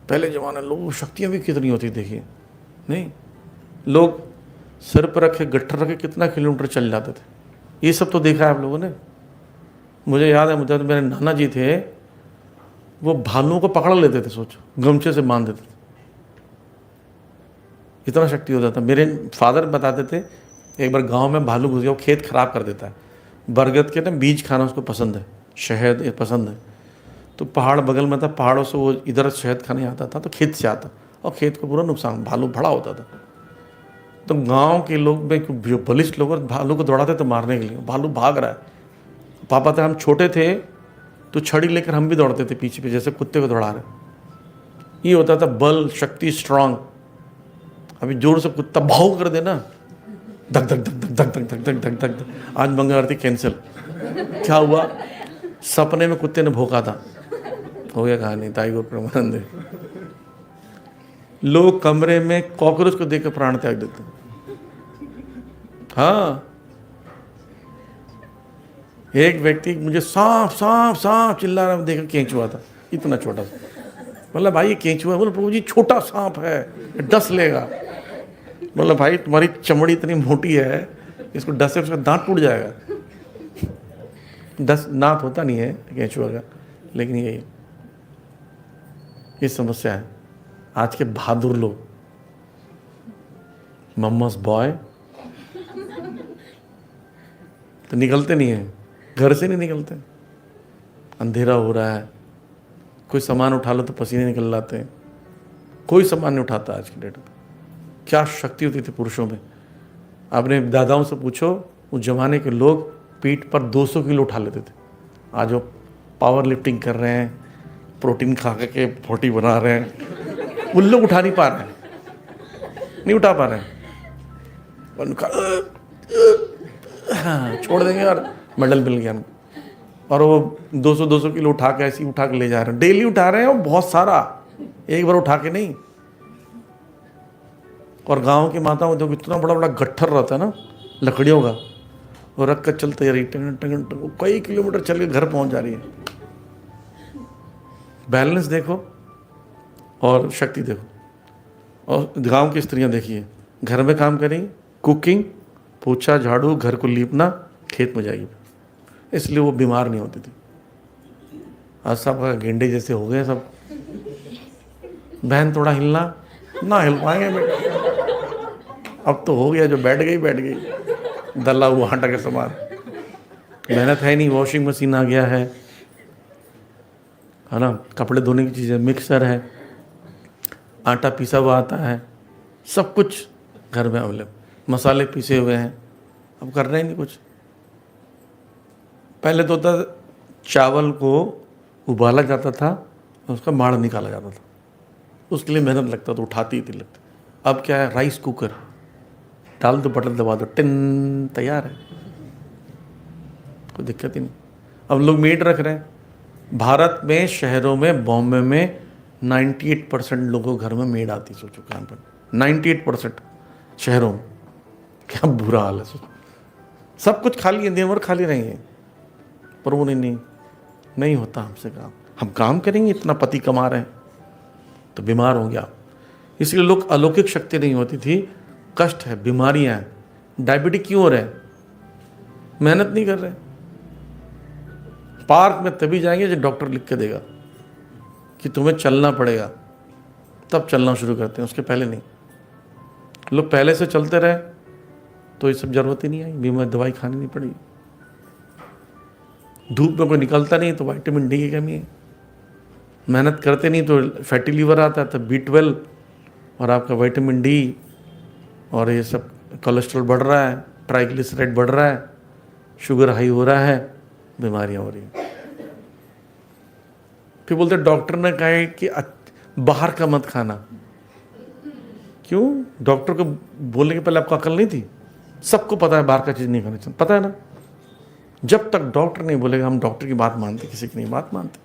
पहले ज़माने लोगों को शक्तियाँ भी कितनी होती देखिए, नहीं, लोग सिर पर रखे गट्ठर रखे कितना किलोमीटर चल जाते थे। ये सब तो देखा है आप लोगों ने। मुझे याद है, मुझे मेरे नाना जी थे, वो भालुओं को पकड़ लेते थे, सोचो, गमछे से बांध देते थे, इतना शक्ति होता था। मेरे फादर बताते थे एक बार गांव में भालू घुस गया, वो खेत खराब कर देता है, बरगद के ना बीज खाना उसको पसंद है, शहद ये पसंद है, तो पहाड़ बगल में था, पहाड़ों से वो इधर शहद खाने आता था, तो खेत से आता और खेत को पूरा नुकसान, भालू बड़ा होता था। तो गांव के लोग में जो बलिष्ठ लोग भालू को दौड़ाते थे मारने के लिए, भालू भाग रहा है। पापा थे, हम छोटे थे तो छड़ी लेकर हम भी दौड़ते थे पीछे पे, जैसे कुत्ते को दौड़ा रहे। ये होता था बल, शक्ति, स्ट्रांग। अभी जोर से कुत्ता भाव कर देना, धक धक धक धक धक धक धक धक धक धक। आज मंगल आरती कैंसिल। क्या हुआ? सपने में कुत्ते ने भौंका था, हो गया कहानी। ताई गुरु प्रेमानंद। लोग कमरे में कॉकरोच को देखकर प्राण त्याग देते हैं। हाँ, एक व्यक्ति मुझे सांप सांप सांप चिल्ला रहा देखकर केंचुआ था, इतना छोटा सा। मतलब भाई ये केंचुआ, बोले प्रभु जी छोटा सांप है, डस लेगा। मतलब भाई तुम्हारी चमड़ी इतनी मोटी है, इसको डस से उसका दांत टूट जाएगा। दस दांत होता नहीं है केंचुआ का, लेकिन ये समस्या है। आज के बहादुर लोग, मम्मस बॉय, तो निकलते नहीं है, घर से नहीं निकलते। अंधेरा हो रहा है, कोई सामान उठा लो तो पसीने निकल जाते हैं, कोई सामान नहीं उठाता आज की डेट में। क्या शक्ति होती थी पुरुषों में। अपने दादाओं से पूछो, उस जमाने के लोग पीठ पर 200 किलो उठा लेते थे। आज वो पावर लिफ्टिंग कर रहे हैं, प्रोटीन खा के 40 बना रहे हैं, उन लोग उठा नहीं पा रहे हैं, नहीं उठा पा रहे हैं। उनका छोड़ देंगे और मेडल मिल गया। और वो 200 किलो उठा के ऐसे ही उठा के ले जा रहे हैं, डेली उठा रहे हैं, और बहुत सारा, एक बार उठा के नहीं। और गांव की माताओं देखो, इतना बड़ा बड़ा गट्ठर रहता है ना लकड़ियों का, वो रख कर चलते रही, कई किलोमीटर चल के घर पहुंच जा रही है। बैलेंस देखो और शक्ति देखो। और गांव की स्त्रियां देखिए, घर में काम करेंगी, कुकिंग, पोछा झाड़ू, घर को लीपना, खेत में जाएगी, इसलिए वो बीमार नहीं होती थी। आज सब गेंडे जैसे हो गए सब। बहन थोड़ा हिलना, ना हिल पाएंगे बेटा। अब तो हो गया, जो बैठ गई, दला हुआ आटा के समान। मेहनत है नहीं, वॉशिंग मशीन आ गया है ना, कपड़े धोने की चीज़ें, मिक्सर है, आटा पीसा हुआ आता है, सब कुछ घर में अवेलेबल, मसाले पीसे हुए हैं। अब कर रहे ही नहीं कुछ। पहले तो होता, चावल को उबाला जाता था, उसका माड़ निकाला जाता था, उसके लिए मेहनत लगता था, उठाती थी लगती। अब क्या है, राइस कुकर, डाल दो, बटन दबा दो, टिन, तैयार है, कोई दिक्कत ही नहीं। अब लोग मेड रख रहे हैं। भारत में शहरों में, बॉम्बे में 98% लोगों घर में मेड आती, सोचो काम पर, 98% शहरों में। क्या बुरा हाल है, सोचो। सब कुछ खाली है, दिन भर खाली रहेंगे, पर वो नहीं होता हमसे काम। हम काम करेंगे, इतना पति कमा रहे हैं, तो बीमार होंगे आप। इसलिए लोग, अलौकिक शक्ति नहीं होती थी, कष्ट है, बीमारियां हैं। डायबिटीज क्यों हो रहे हैं? मेहनत नहीं कर रहे। पार्क में तभी जाएंगे जब डॉक्टर लिख के देगा कि तुम्हें चलना पड़ेगा, तब चलना शुरू करते हैं, उसके पहले नहीं। लोग पहले से चलते रहे तो ये सब जरूरत ही नहीं आई, बीमार दवाई खानी नहीं पड़ी। धूप में कोई निकलता नहीं तो विटामिन डी की कमी है, मेहनत करते नहीं तो फैटी लीवर आता है, तो B12 और आपका विटामिन डी और ये सब, कोलेस्ट्रॉल बढ़ रहा है, ट्राइग्लिसराइड बढ़ रहा है, शुगर हाई हो रहा है, बीमारियां हो रही हैं। फिर बोलते डॉक्टर ने कहा है कि बाहर का मत खाना। क्यों? डॉक्टर को बोलने के पहले आपको अकल नहीं थी? सबको पता है बाहर का चीज़ नहीं खाना चाहिए, पता है ना। जब तक डॉक्टर नहीं बोलेगा हम डॉक्टर की बात मानते, किसी की नहीं बात मानते।